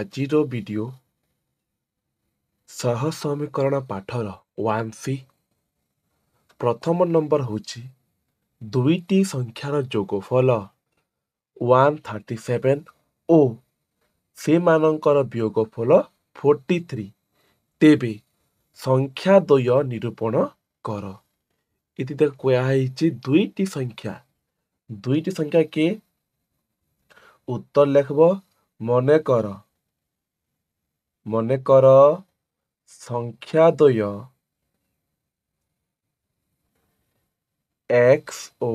ଆଜିର ଭିଡ଼ିଓ ସହ ସମୀକରଣ ପାଠର 1C। ପ୍ରଥମ ନମ୍ବର ହେଉଛି ଦୁଇଟି ସଂଖ୍ୟାର ଯୋଗଫଳ 137 ଓ ସେମାନଙ୍କର ବିୟୋଗଫଳ 43। ତେବେ ସଂଖ୍ୟା ଦ୍ୱୟ ନିରୂପଣ କର। ଏଠି କୁହାଯାଇଛି ଦୁଇଟି ସଂଖ୍ୟା କିଏ ଉତ୍ତର ଲେଖବ। ମନେକର ସଂଖ୍ୟା ଦ୍ୱୟ x ଓ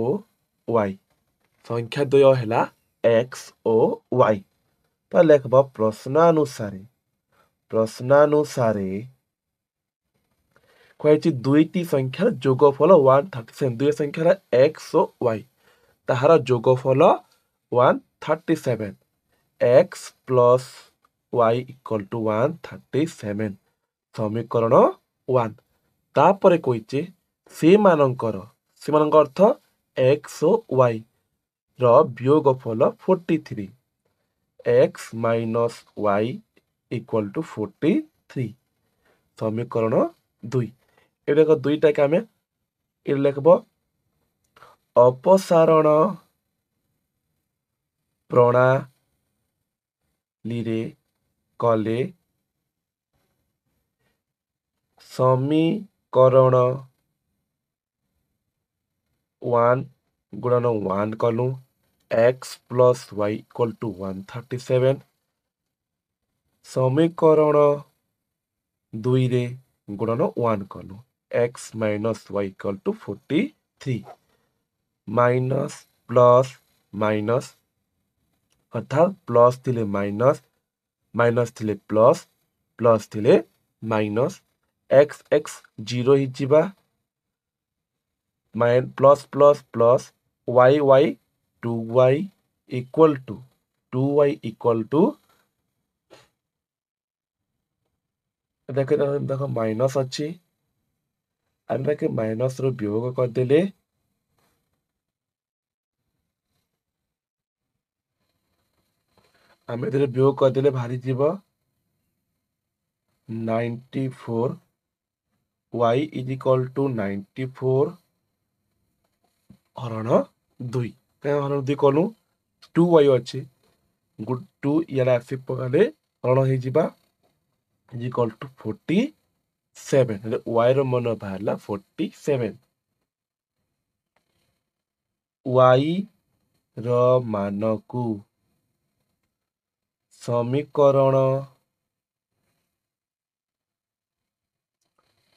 y। ସଂଖ୍ୟା ଦ୍ୱୟ ହେଲା x ଓ y। ତ ଲେଖବ ପ୍ରଶ୍ନାନୁସାରେ କୁହାଯାଇଛି ଦୁଇଟି ସଂଖ୍ୟାର ଯୋଗଫଳ 137। ଦୁଇ ସଂଖ୍ୟାର x ଓ y, ତାହାର ଯୋଗଫଳ 137। x plus y equal to 137 ସମୀକରଣ 1। ତାପରେ କହିଛି ସେମାନଙ୍କର ଅର୍ଥ x ଓ y ର ବିୟୋଗଫଳ 43। x minus y equal to 43 ସମୀକରଣ 2। ଏବେ ଦୁଇଟାকে ଆମେ ଏଠି ଲେଖବ ଅପସାରଣ ପ୍ରଣାଳୀରେ କଲେ ସମୀକରଣ 1 ଗୁଣନ 1 କଲୁ x plus y equal to 137 ସମୀକରଣ 2ରେ ଗୁଣନ 1 କଲୁ x minus y equal to 43 minus plus minus ଅର୍ଥାତ୍ ପ୍ଲସ୍ ଥିଲେ ମାଇନସ୍, ମାଇନସ୍ ଥିଲେ ପ୍ଲସ୍, ପ୍ଲସ୍ ଥିଲେ ମାଇନସ୍। x 0 ହେଇଯିବା, plus plus plus y 2y equal to ଦେଖ ମାଇନସ୍ ଅଛି। ଆମେ ତାকে ମାଇନସ୍ ରୁ ବିୟୋଗ କରିଦେଲେ ବାହାରିଯିବ 94 y ଇଜ୍ ଇକ୍ୱାଲ୍ ଟୁ 94 ହରଣ 2। ହରଣ 2 କଲୁ 2y ଅଛି, 2 ଇଆଡ଼େ ଆସି ପକାଲେ ହରଣ ହେଇଯିବା ଇଜ୍ ଇକ୍ୱାଲ୍ ଟୁ 47। ହେଲେ y ର ମାନ ବାହାରିଲା 47। y ର ମାନକୁ ସମୀକରଣ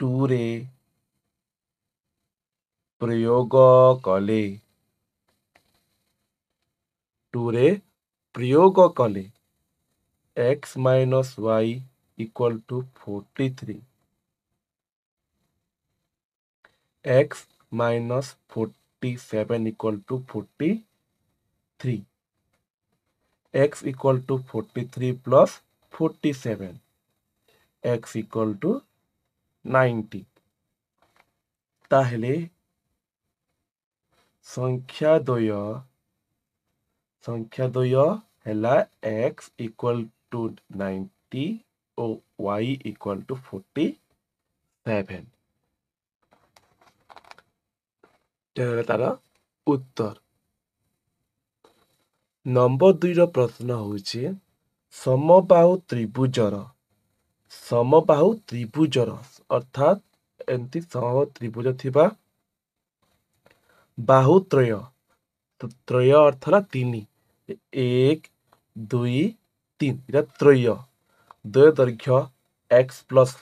2ରେ ପ୍ରୟୋଗ କଲେ x minus y equal to 43 x minus 47 equal to 43 x equal to 43 plus 47 x equal to 90। ତାହେଲେ ସଂଖ୍ୟା ଦ୍ୱୟ ହେଲା x equal to 90 O y equal to 47। ତାର ଉତ୍ତର। ନମ୍ବର 2ର ପ୍ରଶ୍ନ ହେଉଛି ସମବାହୁ ତ୍ରିଭୁଜର ଅର୍ଥାତ୍ ଏମିତି ସମବାହୁ ତ୍ରିଭୁଜ ଥିବା ବାହୁ ତ୍ରୟ ଅର୍ଥ ହେଲା 3। 1 2 3 ଏଟା ତ୍ରୟ। ଦ୍ୱୟ ଦୈର୍ଘ୍ୟ x plus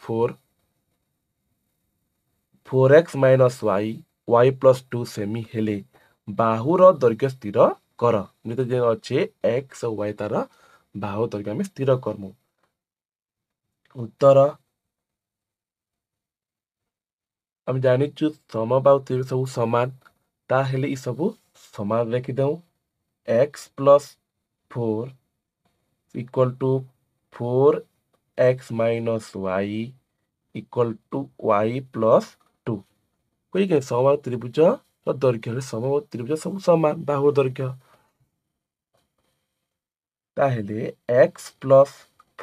4x minus y plus 2 ସେମି ହେଲେ ବାହୁର ଦୈର୍ଘ୍ୟ ସ୍ଥିର କର। ଯେତେ ଅଛି x ଓ y ତାର ବାହୁ ଦୈର୍ଘ୍ୟ ଆମେ ସ୍ଥିର କରମୁ। ଉତ୍ତର ଆମେ ଜାଣିଛୁ ସମବାହୁ ତ୍ରିଭୁଜ ସବୁ ସମାନ, ତାହେଲେ ଏ ସବୁ ସମାନ ଲେଖିଦେଉ। x plus 4 equal to 4x minus y equal to y plus 2। କହିକି ସମବାହୁ ତ୍ରିଭୁଜ ଦୈର୍ଘ୍ୟ ସମବାହୁ ତ୍ରିଭୁଜ ସବୁ ସମାନ ବାହୁ ଦୈର୍ଘ୍ୟ। ତାହେଲେ x plus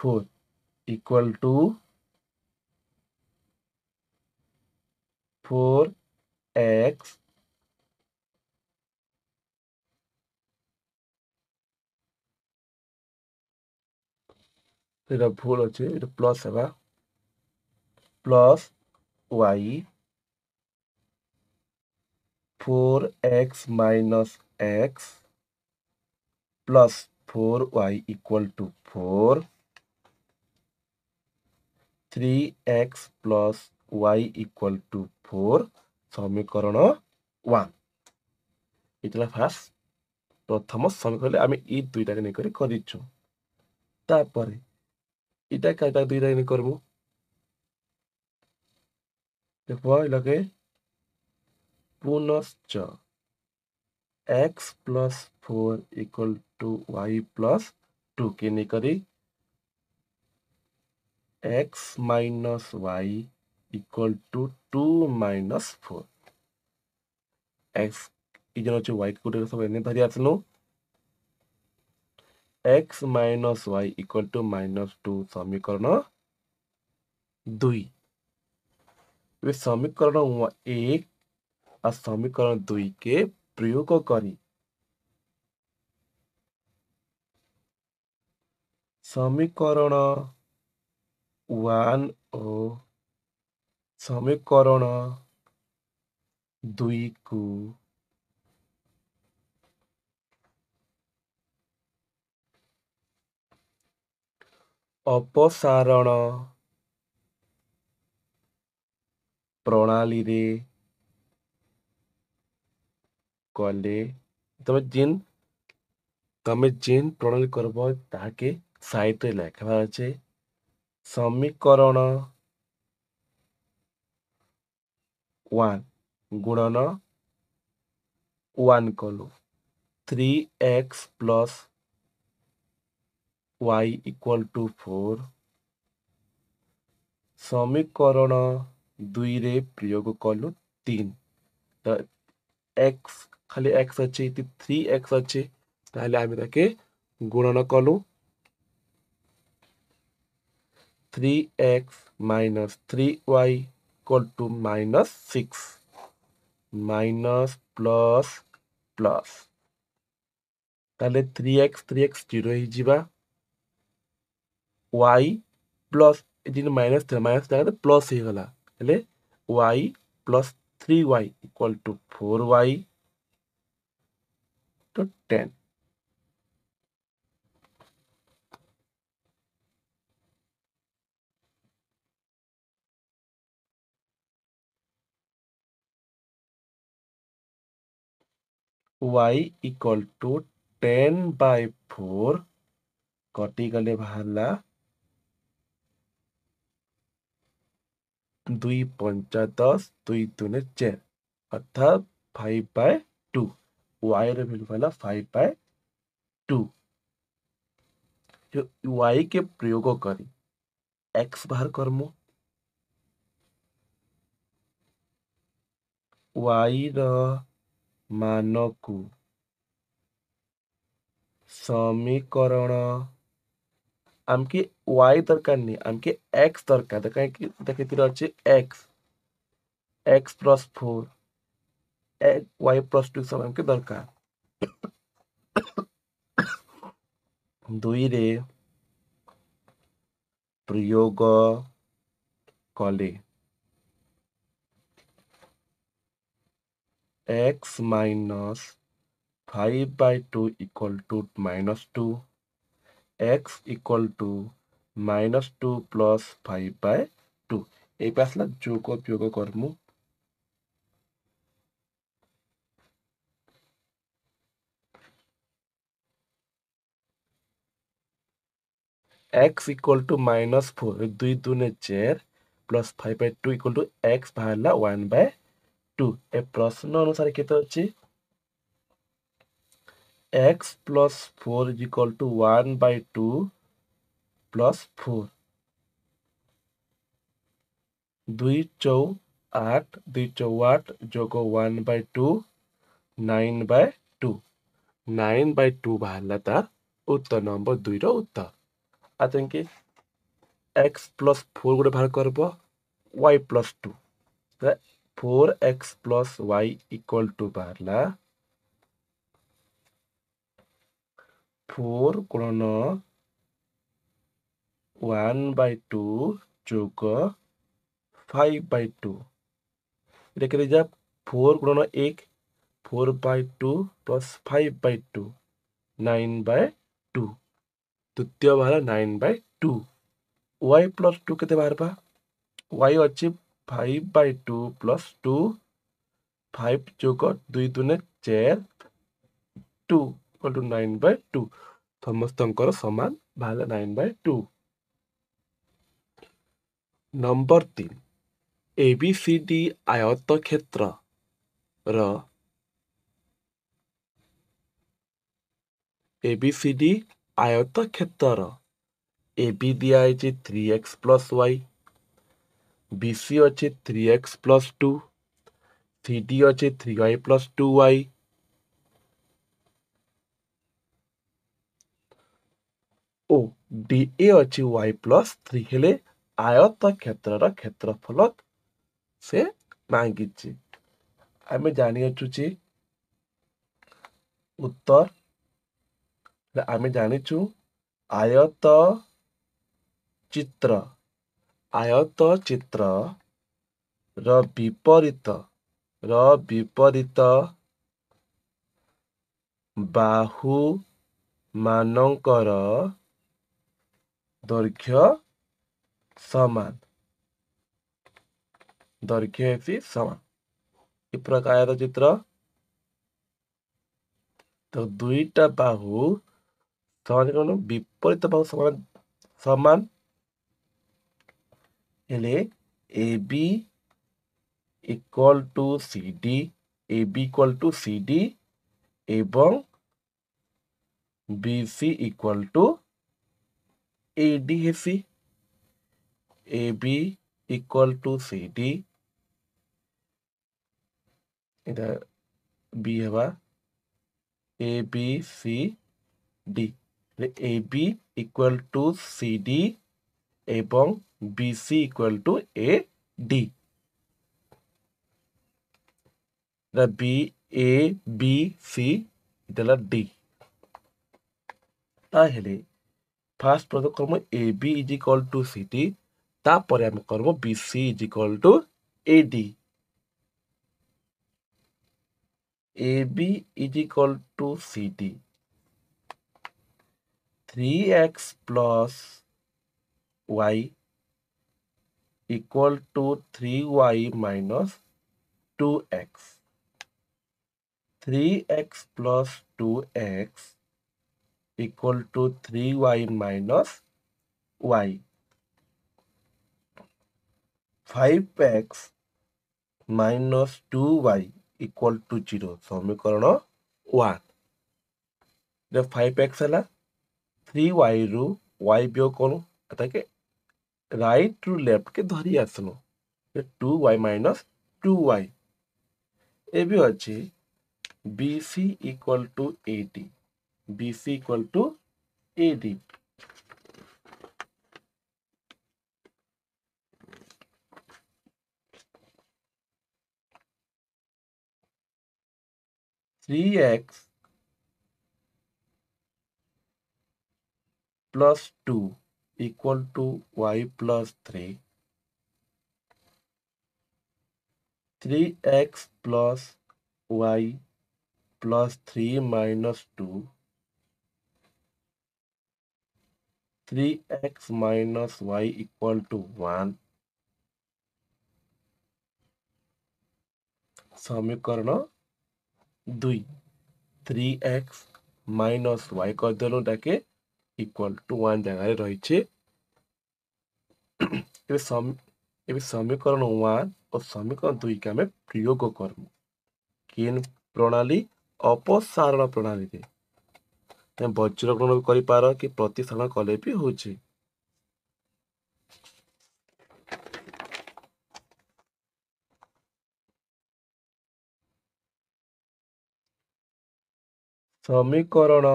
4 equal to 4x এটা ভুল আছে, এটা প্লস হেবা plus y 4x minus x plus 4y equal to 4 3x plus y equal to 4 সমীকরণ 1 এটা ফার্স্ট প্রথম সমীকরণ আমি এই দুইটাকে নেই করে করিছু তারপরে এটা কাটা দুইটাকে নেই করমু দেখো এলাকে পুনশ্চ x plus 4 equal to y plus 2 के नहीं करी x minus y equal to 2 minus 4 x इजन होचे y को सब एने धरि आसनु x minus y equal to minus 2 समीकरण 2 ये समीकरण 1 और समीकरण 2 के प्रयोग करी समीकरण 1 और समीकरण 2 को अपसारण प्रणाली रे कले तमे जेन प्रणाली करब ताके साइड रे लिखा अछि समीकरण 1 गुणन 1 कलु 3x plus y equal to 4 समीकरण 2 रे प्रयोग कलु 3 तो x खाली x अच्छे 3x अच्छे ताहले आमे ताके गुणन कलु 3x minus 3y equal to minus 6 minus plus plus ताहले 3x 0 ही जीवा y plus एदिन माइनस था प्लस ही गला हेले y plus 3y equal to 4y to 10 y equal to 10 by 4 कटी गले बाहरला 2 पंचा 10 2 दूने 4 अर्थात 5 by 2 y रे वैल्यू वाला 5 by 2 जो y के प्रयोग करी x बाहर करमु y र मान को समीकरण आमके y दरकार नहीं आमके x दरकार देखितिर अछि x plus 4 y plus 2 सब आमके दरकार 2 रे प्रयोग कले x minus 5 by 2 equal to minus 2 x equal to minus 2 plus 5 by 2 এই পাসলা যোগ বিয়োগ করমু x equal to minus 4 2 दूने 4 plus 5 by 2 equal to x बाहरला 1 by 2 ए प्रश्न अनुसार केते अछि x plus 4 is equal to 1 by 2 plus 4 2 चौ 8 2 चौ 8 जोग 1 by 2 9 by 2 9 by 2 बाहरला तार उत्तर नंबर 2 रो उत्तर आतंके x plus 4 गोटे बाहर करब y plus 2 4x plus y equal to बाहरला 4 गुणन 1/2 जोग 5/2 देखिए जा 4 गुणन 1 4/2 plus 5/2 9/2 तृतीय बाहर 9/2 y plus 2 केते बाहर y अच्छी 5/2 plus 2 5 जोग 2 दुने 4 2 equal to 9/2 समस्तंकर समान बाहर 9/2 नंबर 3 ABCD आयत क्षेत्र र ABCD आयत क्षेत्र AB दिया है 3x plus y BC अच्छे 3x plus 2 CD अच्छे 3y plus 2y ओ DA अच्छे y plus 3 हेले आयत क्षेत्र क्षेत्रफल से मांगी आम जानी अच्छुचे उत्तर आम जानीचु आयत चित्र र विपरीत बाहु मानकर दैर्घ्य समान इ प्रकार आयत चित्र तो दुईटा बाहु समान विपरीत बाहु समान हेले AB इक्वल टू CD एवं BC इक्वल टू AD हेसी AB इक्वल टू CD इधर B हवा ABCD AB equal to CD एवं BC equal to AD BABC इधर D ताहेले फास्ट प्रोडक्ट करम AB is equal to CD तापर हम करम BC is equal to AD AB is equal to CD 3x plus y equal to 3y minus 2x 3x plus 2x equal to 3y minus y 5x minus 2y equal to 0 समीकरण 1 जब 5x है 3y रु y वियोग करूँ ताकि right रु left के धरी आसनु 2y minus 2y ए भी अच्छी BC equal to AD BC equal to AD 3x plus 2 equal to y plus 3 3x plus y plus 3 minus 2 3x minus y equal to 1 समीकरण 2 3x minus y करदेलु ताके equal to 1 जगह रही समीकरण 1 और समीकरण 2 के आम प्रयोग करमु किन प्रणाली अपसारण प्रणाली वज्रग्रहण भी कर कि प्रतिसारण कले भी होछि समीकरण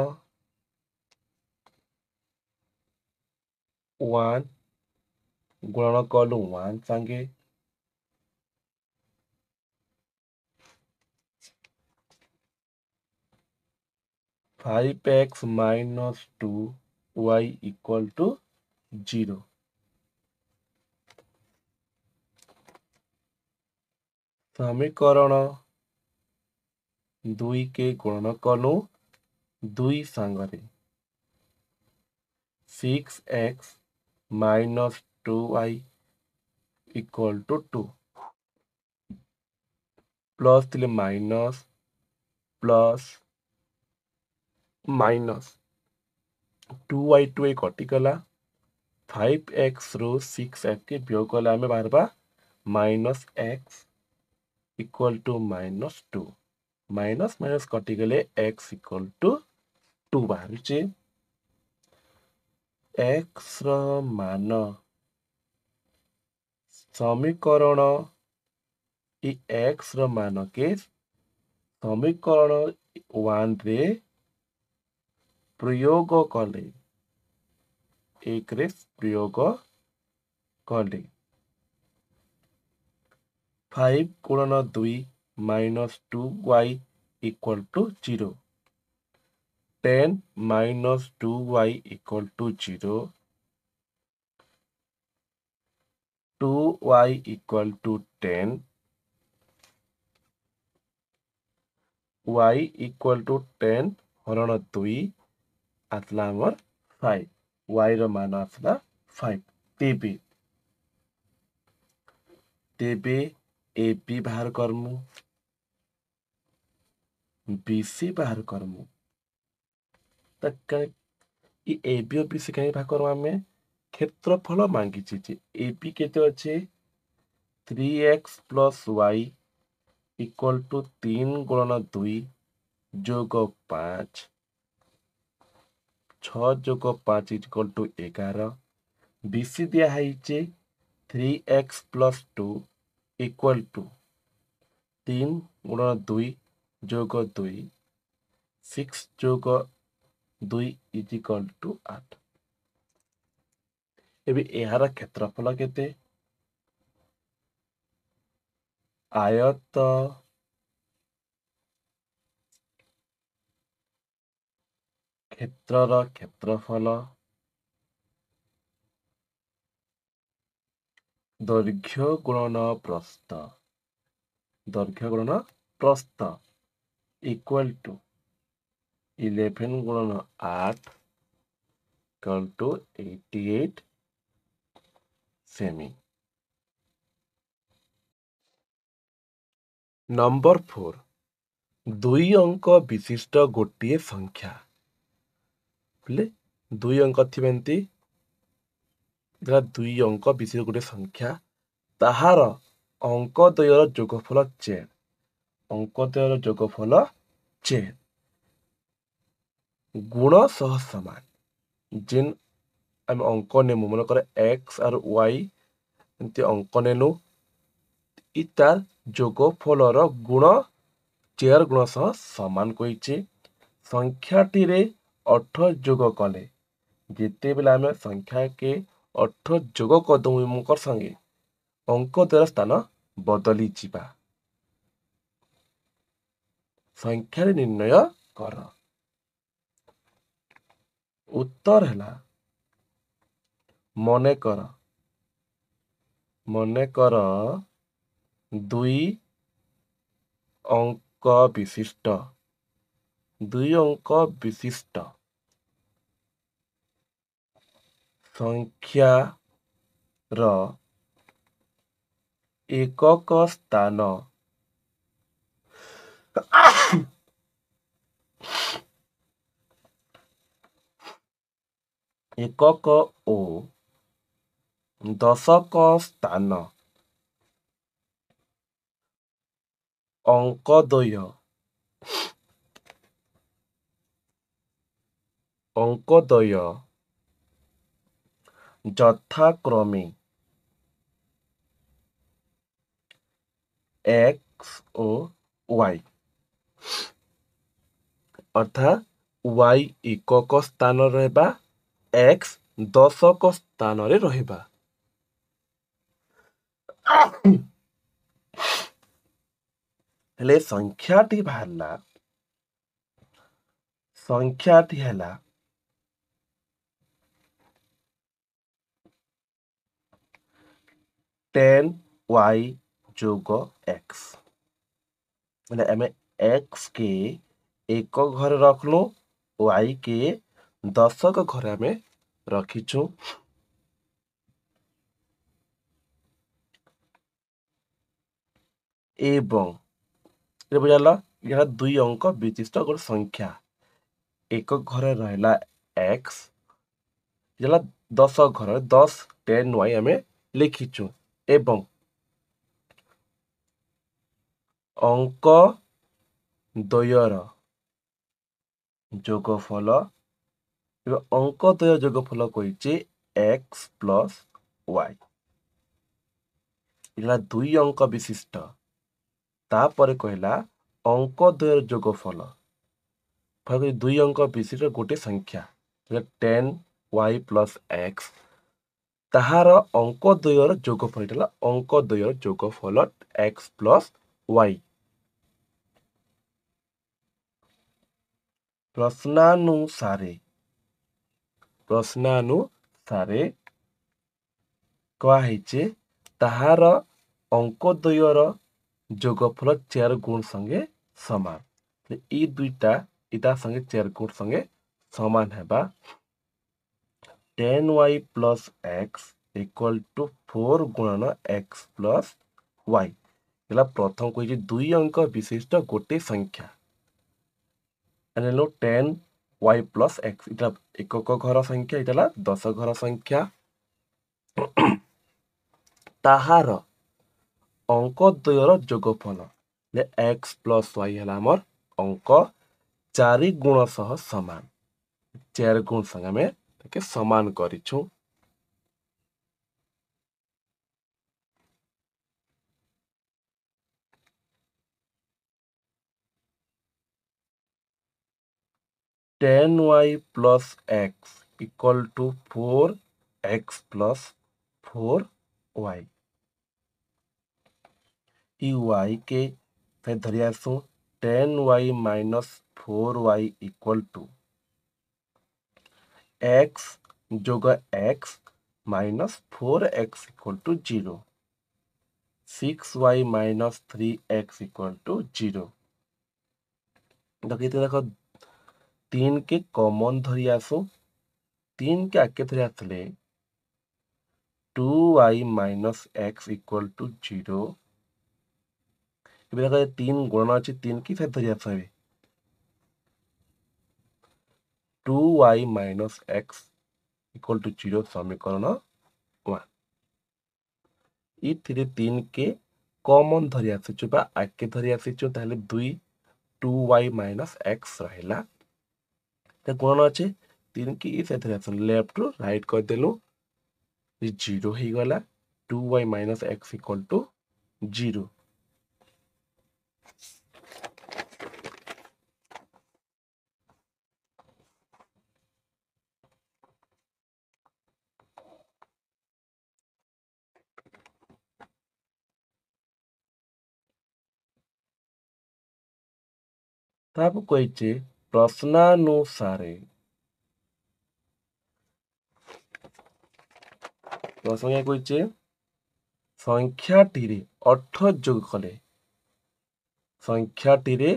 1 गुणन कलु 1 संगे 5x minus 2y equal to 0. समीकरण 2 के गुणन कलु 2 संगरे 6x minus 2y equal to 2 plus थिले माइनस प्लस माइनस 2y 2 कटिगला 5x रू 6x के वियोग कले आमे बाहरबा minus x equal to minus 2 minus minus कटिगले x इक्वल टू 2 बाहरुचे x र मान समीकरण इ x र मान के समीकरण 1 रे प्रयोग कले एक रे प्रयोग कले 5 गुणन 2 minus 2y equal to 0 10 minus 2y equal to 0 2y equal to 10 y equal to 10 हरण 2 आसला हमर 5 y रो मान आसला 5 तेबे ab बाहर करमु bc बाहर करमु तक इ ab और bc कहीं बाहर करमु हमें क्षेत्रफल मांगी छी ab केते अछि 3x plus y equal to 3 गुणन 2 जोग 5 6 जोग 5 इक्वल टू 11 बीसी दिया है 3x plus 2 इक्वल टू 3 गुणन 2 जोग 2 6 जोग 2 इज इक्वल टू 8 एबे एहार क्षेत्रफल केते आयत क्षेत्रर क्षेत्रफल दैर्घ्य गुणन प्रस्थ इक्वल टू 11 गुणन 8 इक्वल टू 88 सेमी। नंबर 4 2 अंक विशिष्ट गोटे संख्या बोले 2 अंक थिबेंती 2 अंक विशिष्ट गोटे संख्या ताहार अंक द्वयर जोगफल z अंक द्वयर जोगफल z गुण सह समान जिन आम अंक नेमु मन कर x और y एंती अंक नेनु इतार जोगफलर गुण चेयर गुण सह समान कहिचे संख्याटी रे 8 जोग कले जिते बेला आम संख्या के 8 जोग करदमु मुकर संगे अंक द्वारा स्थान बदली जिबा संख्या निर्णय कर उत्तर है मने कर 2 अंक विशिष्ट 2 अंक विशिष्ट संख्या र एकक स्थान एकक ओ दशक स्थान अंकद्वय यथाक्रमे x ओ y अर्थात y एकक स्थान रहबा x दशक स्थान रे रहबा ହେଲେ ସଂଖ୍ୟାଟି ବାହାରିଲା, ସଂଖ୍ୟାଟି ହେଲା 10y যোগ x। মানে ଆମେ x କେ ଏକ ଘରେ ରଖିଲୁ, y କେ ଦଶକ ଘରେ ଆମେ ରଖିଛୁ। ଏବଂ ବୁଝିଲ, ଏହା ଦୁଇ ଅଙ୍କ ବିଶିଷ୍ଟ ଗୋଟେ ସଂଖ୍ୟା। ଏକ ଘରେ ରହିଲା x, ହେଲା 10 ଘରେ 10 10y ଆମେ ଲେଖିଛୁ। ଏବଂ ଅଙ୍କ ଦ୍ୱୟର ଯୋଗଫଳ, ଏବଂ ଅଙ୍କ ଦ୍ୱୟ ଯୋଗଫଳ କହିଛି x ପ୍ଲସ୍ y, ହେଲା ଦୁଇ ଅଙ୍କ ବିଶିଷ୍ଟ। ତାପରେ କହିଲା ଅଙ୍କ ଦ୍ୱୟର ଯୋଗଫଳ, ଦୁଇ ଅଙ୍କ ବିଶିଷ୍ଟ ଗୋଟେ ସଂଖ୍ୟା 10y ପ୍ଲସ୍ x, ତାହାର ଅଙ୍କ ଦ୍ୱୟର ଯୋଗଫଳ ହେଲା ଅଙ୍କ ଦ୍ୱୟର ଯୋଗଫଳ x ପ୍ଲସ୍ y। ପ୍ରଶ୍ନାନୁସାରେ କୁହାହେଇଛି ତାହାର ଅଙ୍କ ଦ୍ୱୟର ଯୋଗଫଳ 4 ଗୁଣ ସଙ୍ଗେ ସମାନ। এই দুইটা ইটার সঙ্গে 4 গুণ সঙ্গে সমান হেবা। 10y plus x equal to 4 গুণন x প্লস y। ହେଲା ପ୍ରଥମ କହିଛି ଦୁଇ ଅଙ୍କ ବିଶିଷ୍ଟ ଗୋଟେ ସଂଖ୍ୟା। ନେଲୁ 10y ପ୍ଲସ୍ x, ଏଇଟା ଏକକ ଘର ସଂଖ୍ୟା, ଏଇଟା ହେଲା 10 ଘର ସଂଖ୍ୟା। ତାହାର ଅଙ୍କ ଦ୍ୱୟର ଯୋଗଫଳ x ପ୍ଲସ୍ y ହେଲା ଆମର ଅଙ୍କ 4 ଗୁଣ ସହ ସମାନ। 4 ଗୁଣ ସଙ୍ଗେ ଆମେ ତାକେ ସମାନ କରିଛୁ। Ten y plus x equal to 4x plus 4y। y के फिर धरी आसू 10y minus 4y equal to x जोग x minus 4x equal to 0। 6y minus 3x equal to 0। देखो 3 के कॉमन धरी आसू, 3 के आगे धरी आसले 2y minus x equal to 0। देखो 3 गुणन अच्छे 3 की साथ धरी आसो 2y minus x equal to 0 समीकरण 1। इथिरे 3 के कॉमन धरी आसीचु बा आगे धरी आसीचु, ताहले 2y माइनस x रहिला। ते गुणन अच्छे 3 की इस धरी आसो, लेफ्ट टू राइट कर देलु, 0 ही गला। 2y minus x equal to 0। ତାକୁ କହିଛି ପ୍ରଶ୍ନାନୁସାରେ, ପ୍ରଶ୍ନ କହିଛି ସଂଖ୍ୟାଟିରେ 18 ଯୋଗ କଲେ, ସଂଖ୍ୟାଟିରେ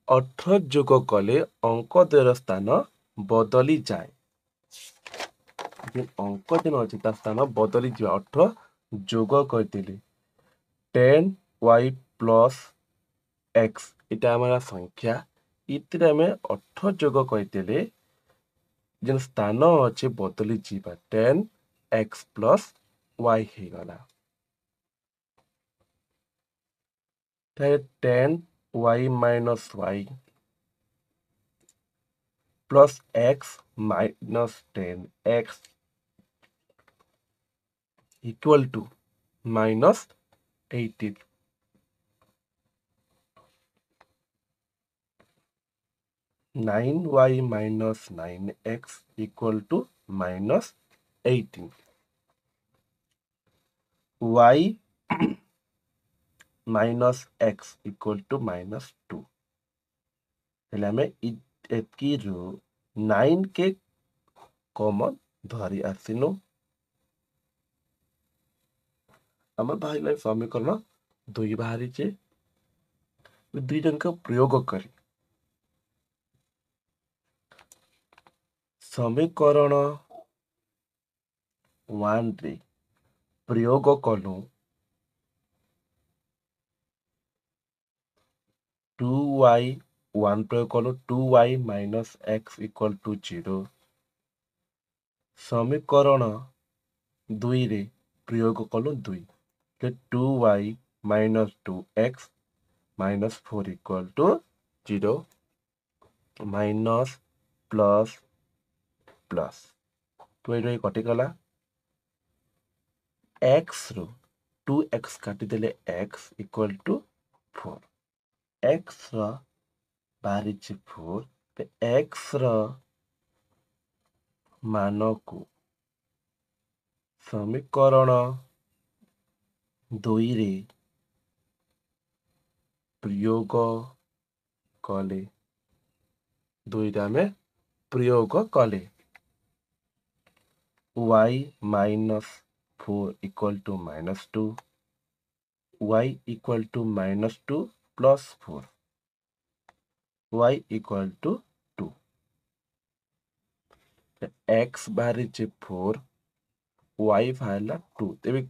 18 ଯୋଗ କଲେ ଅଙ୍କ ଦ୍ୱୟର ସ୍ଥାନ ବଦଳି ଯାଏ। ଅଙ୍କ ଯେନ ଅଛି ତା ସ୍ଥାନ ବଦଳି ଯିବା। 18 ଯୋଗ କରିଦେଲି 10y ପ୍ଲସ୍ x, এটা আমার সংখ্যা, ইতিরে আমি 18 যোগ କରିଦେଲେ যেন ସ୍ଥାନ ଅଛି ବଦଳି ଯିବା, 10x ପ୍ଲସ୍ y ହେଇଗଲା। 10y minus y plus x minus 10x equal to minus 18। 9y minus 9x equal to minus 18। y minus x equal to -2 हेले आमे एतकी रो 9 के कॉमन धरी आसिनु आम बाहर समीकरण 2 बाहरी दुई जन प्रयोग करी समीकरण 1 रे प्रयोग कलु 2y 1 प्रयोग कलु 2y minus x equal to 0 समीकरण 2 रे प्रयोग कलु 2 2y minus 2x minus 4 equal to 0 minus plus plus 2 कटिगला x रो 2x काटिदेले x इक्वल टू 4 x रो बाहरी 4 तो x रो मान को समीकरण 2 रे प्रयोग कले 2 रे आमे प्रयोग कले y minus 4 equal to -2 y equal to -2 plus 4 y equal to 2 x बाहरी 4 y बाहरला 2 तेबे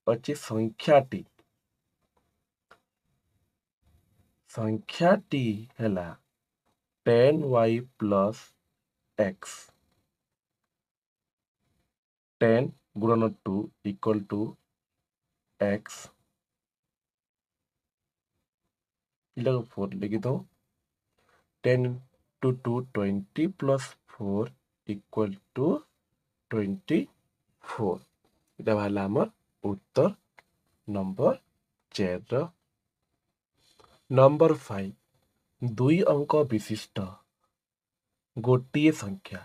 अच्छी संख्याटी हैला 10y प्लस x 10 गुणन 2 इक्वल टू x 4 लिखी दो 10 to 2 20 plus 4 equal to 24 এটা ভালা আমার উত্তর नंबर 4 नंबर 5 2 अंक विशिष्ट गोटिए संख्या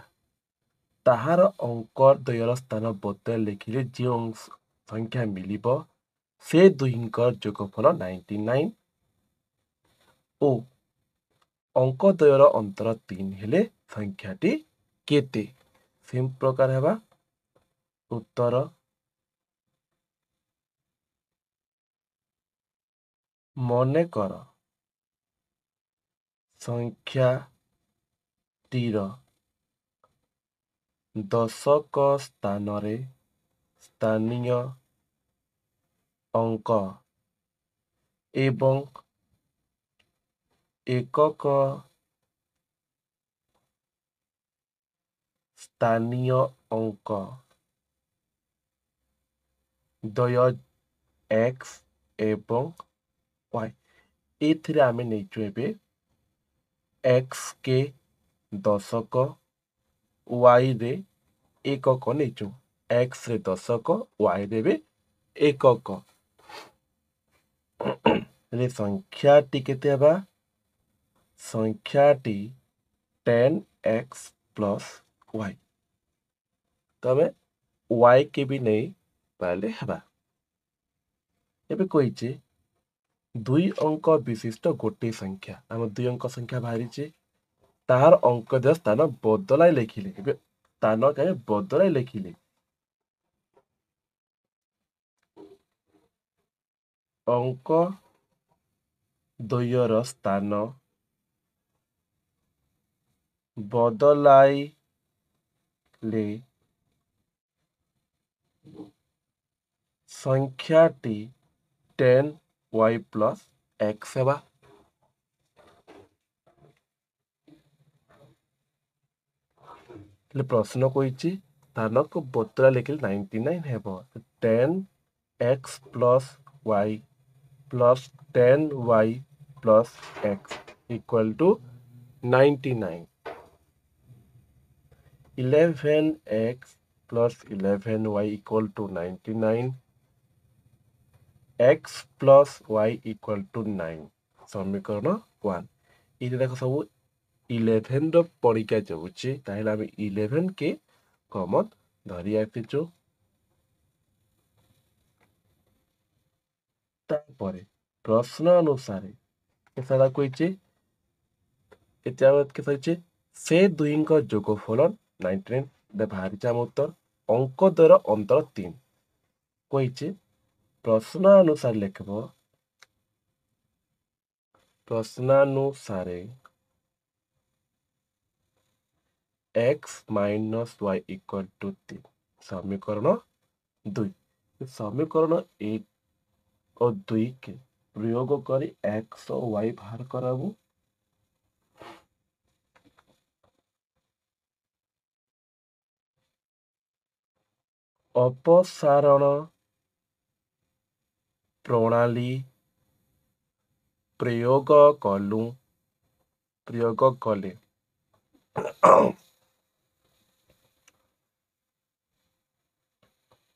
ताहार अंक द्वयर स्थान बदल लिखिले जो संख्या मिलिब से दुईंकर जोगफल 99 ओ अंक द्वयर अंतर 3 हेले संख्याटी केते सेम प्रकार हेबा उत्तर मने कर संख्या टीर दशक स्थान रे स्थानीय अंक एवं एकक स्थानीय अंक द्वय x एवं y एथिरे आमे नेचु एबे x के दशक y रे एकक नेचु x रे दशक y रे बे एकक रे संख्याटी केते हेबा संख्याटी 10x प्लस y तबे y के भी नहीं पाले हेबा एबे कहिचे 2 अंक विशिष्ट गोटे संख्या आम 2 अंक संख्या बाहरी तार अंक दे स्थान बदलाई लिखिले एबे स्थान के बदलाई लिखिले अंक द्वयर स्थान बदलाई ले संख्याटी 10y प्लस x हेबा प्रश्न कही स्थान को बदला लिखिले 99 हेबो 10x plus y plus 10y plus x equal to 99 11x plus 11y equal to 99 x plus y equal to 9 समीकरण 1 ये देख सब 11 रो परीक्षा जाउची ताहेला हम 11 के कॉमन धरी आसीचो तापरे प्रश्न अनुसार सारा कही से दुई जोगफल 99 बाहरी आम उत्तर अंक द्वयर अंतर 3 कही प्रश्न अनुसार लिखब प्रश्नानुसारे x minus y equal to 3 समीकरण 2 समीकरण 1 और 2 के प्रयोग करी x और y बाहर कराबू अपसारण प्रणाली प्रयोग कले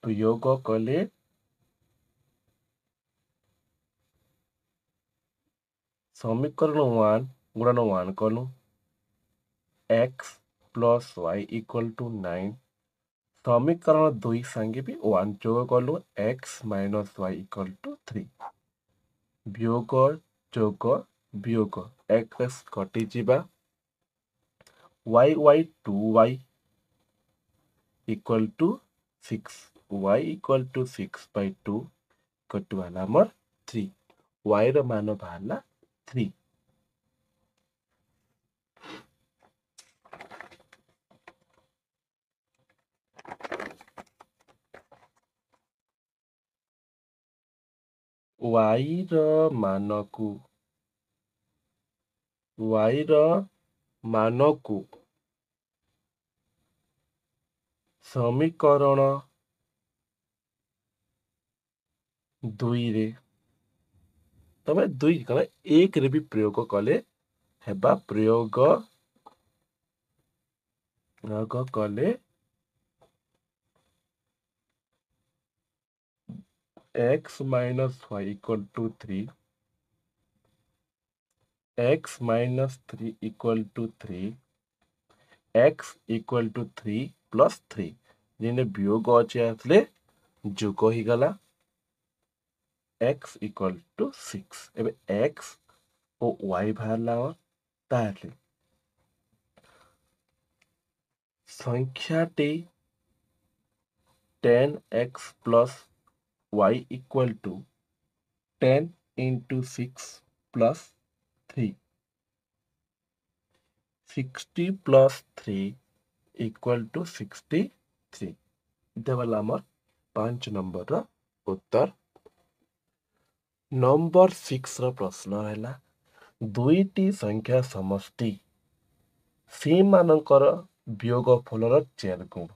प्रयोग कले समीकरण 1 गुणन 1 कलु x plus y equal to 9 समीकरण 2 संगे भी 1 जोग कलु x minus y equal to 3 वियोग जोग वियोग x कटि जिबा y 2y equal to 6 y equal to 6 by 2 कटि वाला हमर 3 y रो मान बाहरला 3 y रो मानकु समीकरण 2 रे तमे 2 कले 1 रे भी प्रयोग कले हेबा प्रयोग कले x minus y equal to 3 x minus 3 equal to 3 x equal to 3 plus 3 जिने वियोग अच्छे आसले जोग ही गला x equal to 6 एबे x ओ y बाहरला ताले संख्याटी 10x plus y equal to 10 into 6 plus 3 60 plus 3 equal to 63 देवल आमर 5 नंबर रा उत्तर नंबर 6 रा प्रश्न हैला दुईटी संख्या समष्टि सी मानकर वियोगफल रा चेर गुण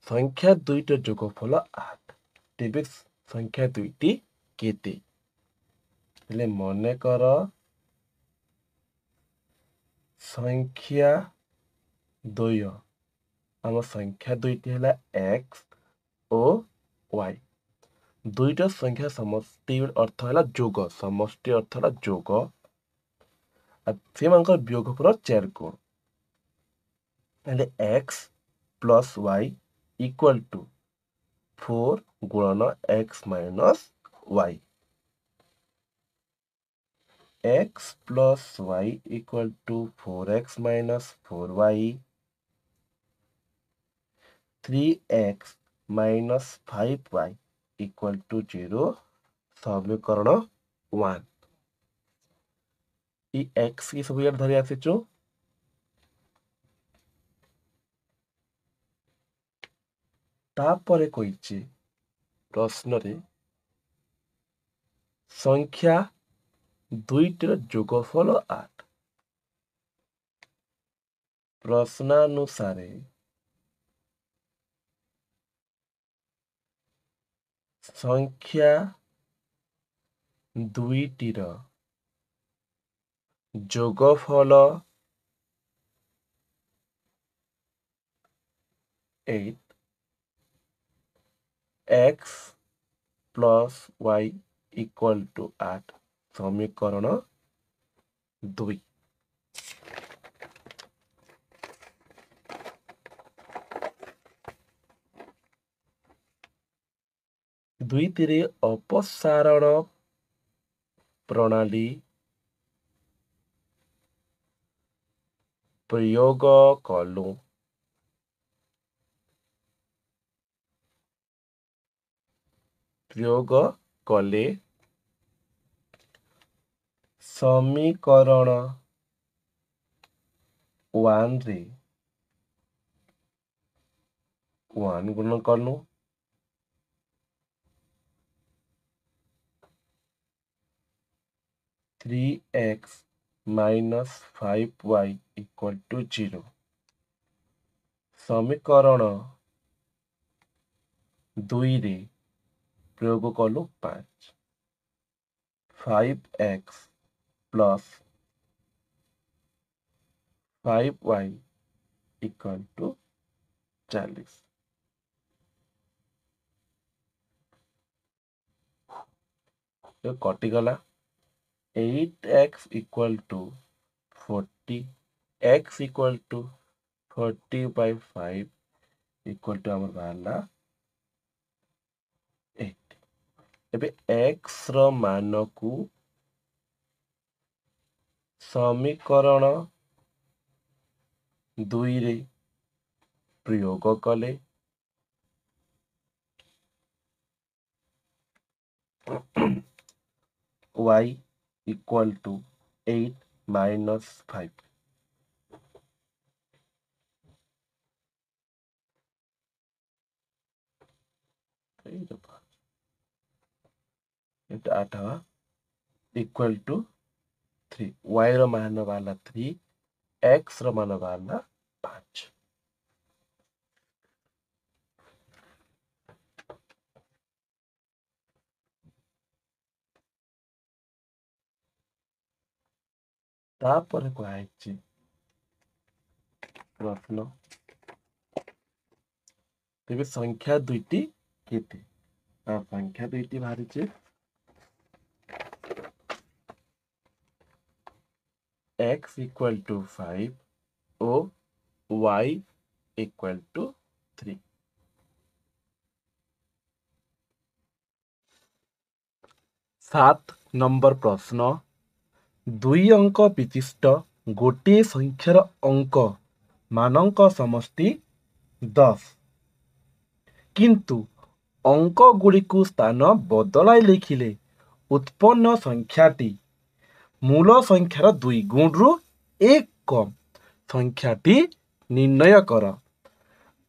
संख्या दुईटा जोगफल 8 तेबे संख्या दुईटी केते हेले मने कर संख्या दुई आम संख्या दुईटी हैला x और y दुईटा संख्या समष्टि अर्थ हैला जोग समष्टि अर्थ हैला जोग से मानकर वियोगफल 4 गुण हेले x plus y equal to 4 गुणन x minus y x plus y equal to 4x minus 4y 3x minus 5y equal to 0 समीकरण 1 ई x की सब यार धरि आसीचो तापरे कहिछि प्रश्न रे संख्या दुईटर जोगफल 8 प्रश्नानुसारे संख्या दुईटीर जोगफल 8 x plus y equal to 8 समीकरण 2 ଦୁଇଟିରେ ଅପସାରଣ ପ୍ରଣାଳୀ ପ୍ରୟୋଗ କଲୁ। ପ୍ରୟୋଗ କଲେ ସମୀକରଣ 1 ଗୁଣ କଲୁ। 3x minus 5y equal to 0 ସମୀକରଣ 2 ପ୍ରୟୋଗ କଲୁ 5 5x plus 5y equal to 40 कटिगला 8x equal to 40 x equal to 40 by 5 equal to आमर बाहरला 8 एबे x रो मान को समीकरण 2 रे प्रयोग कले y equal to 8 minus 5 এটা 8 equal to 3 y रो मान वाला 3 x रो मान वाला 5 तापर कहछि प्रश्न तेबे संख्या दुईटी केते संख्या दुईटी बाहरी छे x equal to 5 ओ y equal to 3 7 नंबर प्रश्न 2 अंक विशिष्ट गोटे संख्यार अंक मानक समष्टि 10 किंतु अंक गुड़ी को स्थान बदलाई लिखिले उत्पन्न संख्याटी मूल संख्यार 2 गुण रु 1 कम संख्याटी निर्णय कर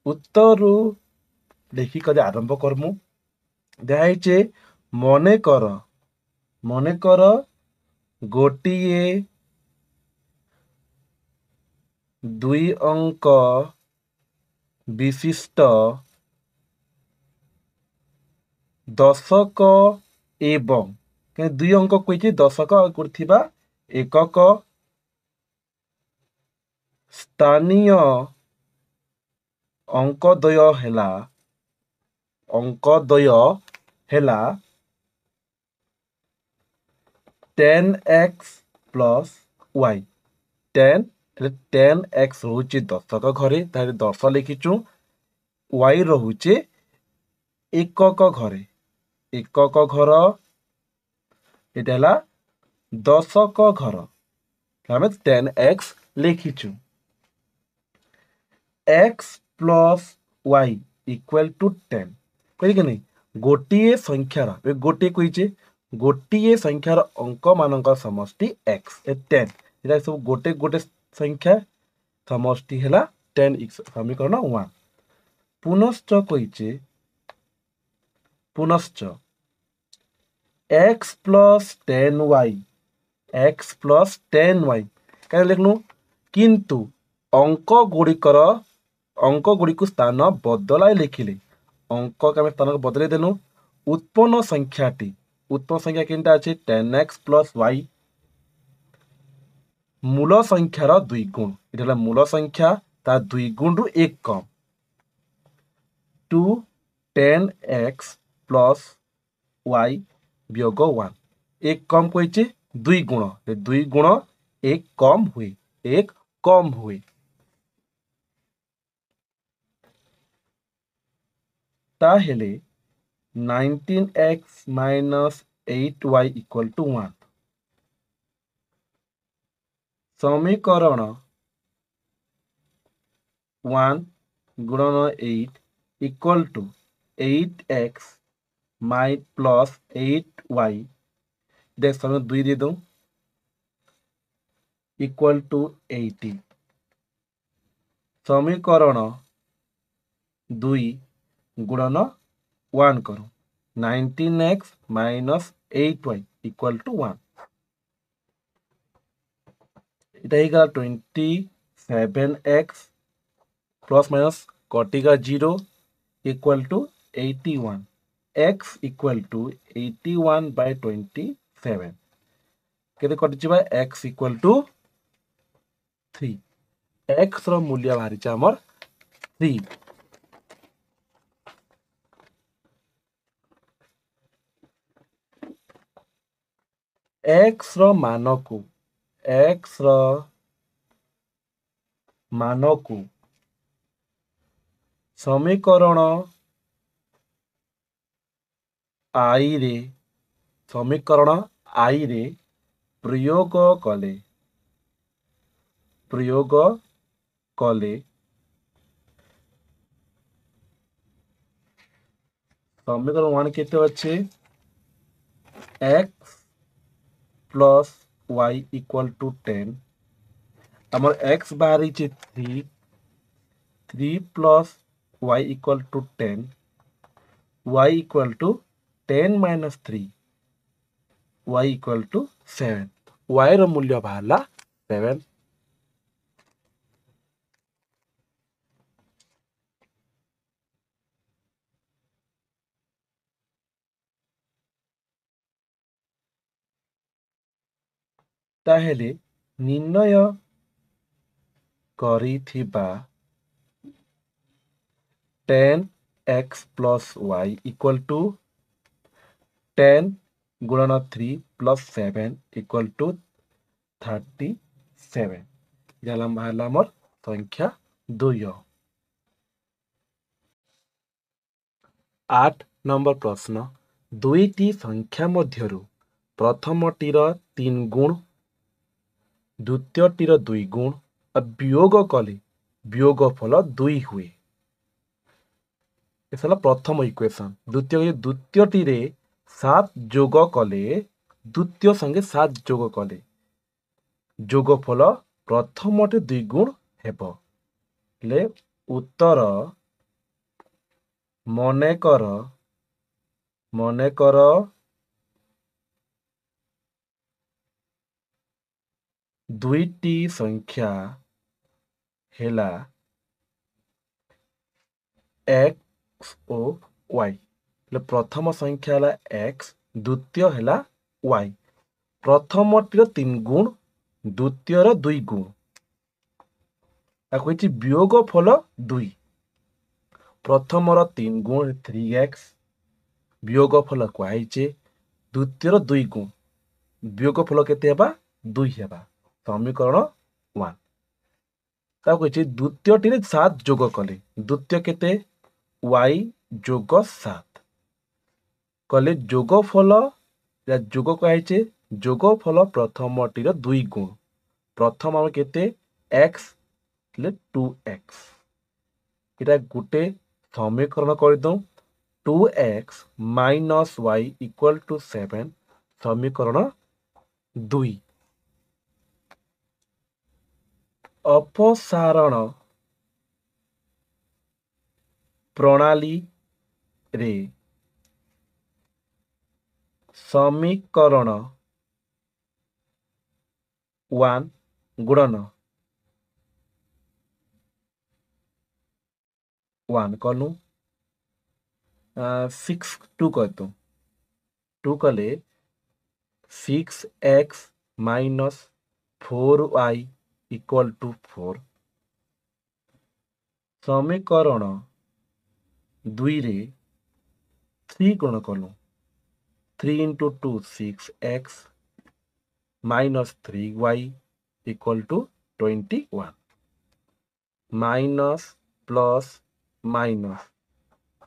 उत्तर लिखिक आरंभ करमु देखाइछे मने कर गोटिए 2 अंक विशिष्ट दशक एवं 2 अंक कही दशक थिबा एकक स्थानीय अंकद्वय हेला 10x plus y 10x रोचे दशक घरे तारे 10 लिखिचु y रोचे एकक घरे एकक घर एटा दशक घर आम 10x लिखिचु x plus y equal to 10 कहीं नहीं गोटे संख्यार गोटे कही गोटे संख्यार अंक मानक समष्टि x 10 ये सब गोटे गोटे संख्या समष्टि है 10x समीकरण 1 पुनश्च कही पुनश्च x plus 10y क्या लिखनु किंतु अंक गुड़ी को स्थान बदलाई लिखिले अंक के स्थान बदलाई देनु उत्पन्न संख्या केनटा अछि 10x plus y मूल संख्यार 2 गुण इटा मूल संख्या ता 2 गुण रु 1 कम 2 10x plus y वियोग 1 1 कम कही 2 गुण 2 गुण 1 कम हुए ताहेले 19x minus 8y equal to 1. समीकरण 1 गुणन 8 equal to 8x my plus 8y देख समय 2 दे दूं इक्वल टू 80. समीकरण 2 गुणन 1 करूं 19x minus 8y equal to 1. এটা হয়ে গেল 27x प्लस माइनस कटिगा 0 equal to 81. x equal to 81 by 27 केते कटिजिबा x इक्वल टू 3. x रो मूल्य बाहरी छ हमर 3. x रो मानको समीकरण i रे प्रयोग कले समीकरण 1 केते अच्छे x plus y equal to 10. हमर x बाहरी छे 3 plus y equal to 10. y equal to 10 minus 3 y equal to 7. y रो मूल्य बाहरला 7. ताहेले निर्णय करिथिबा 10x plus y equal to 10 गुणन 3 प्लस 7 इक्वल टू 37. जाला बाहरला हमर संख्या 2. 8 नंबर प्रश्न दुईटी संख्या मध्यरु प्रथमटीर 3 गुण द्वितीयटीर 2 गुण वियोग कले वियोगफल 2 हुए. एसला प्रथम इक्वेशन. द्वितीयटीरे 7 जोग कले द्वितीय संगे 7 जोग कले जोगफल प्रथमटे 2 गुण हेबो. ले उत्तर मनेकर दुईटी संख्या हेला x ओ y. प्रथम संख्या हेला x द्वितीय हेला y. प्रथमटीर 3 गुण द्वितीयर 2 गुण ताको होची वियोगफल 2. प्रथमर 3 गुण 3x वियोगफल कुआइचे द्वितीयर 2 गुण वियोगफल केते हेबा 2 हेबा. समीकरण 1 ताको होची द्वितीयटीरे 7 जोग कले द्वितीय केते y जोग 7 कले जोगफल या जोग कुआइचे जोगफल प्रथमटीर 2 गुण प्रथम हम केते x ले 2x इटा गुटे समीकरण कर दो 2x minus y equal to 7 समीकरण 2. अपसारण प्रणाली रे समीकरण 1 गुणन 1 कलु 6 2 कर दो 2 कले 6x minus 4y equal to 4. समीकरण 2 रे 3 गुण कलु 3 into 2 6x minus 3y equal to 21. Minus plus minus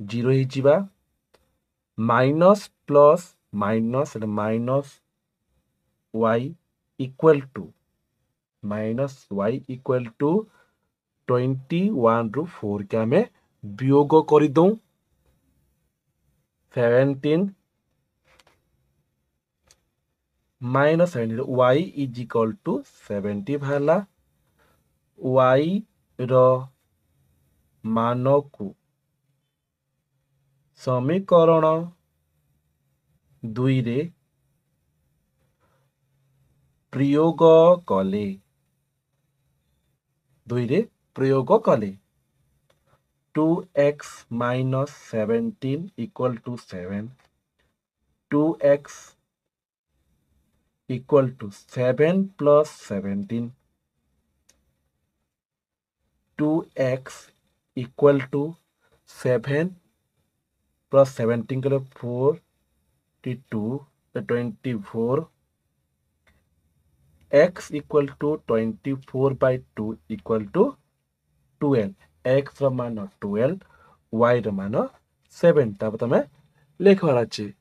0 ही जीवा minus plus minus minus y equal to minus y equal to 21 रु 4 के आम वियोग करदे 17 minus 17 y is equal to 70 बाहर y रो मान को समीकरण 2 रे प्रयोग कले 2 रे प्रयोग कले 2x minus 17 equal to 7 2x equal to 7 plus 17 2x equal to 7 plus 17 के 42 24 x equal to 24 by 2 equal to 12 x मान 12 y मान 7 तब तुम लिखवार अच्छे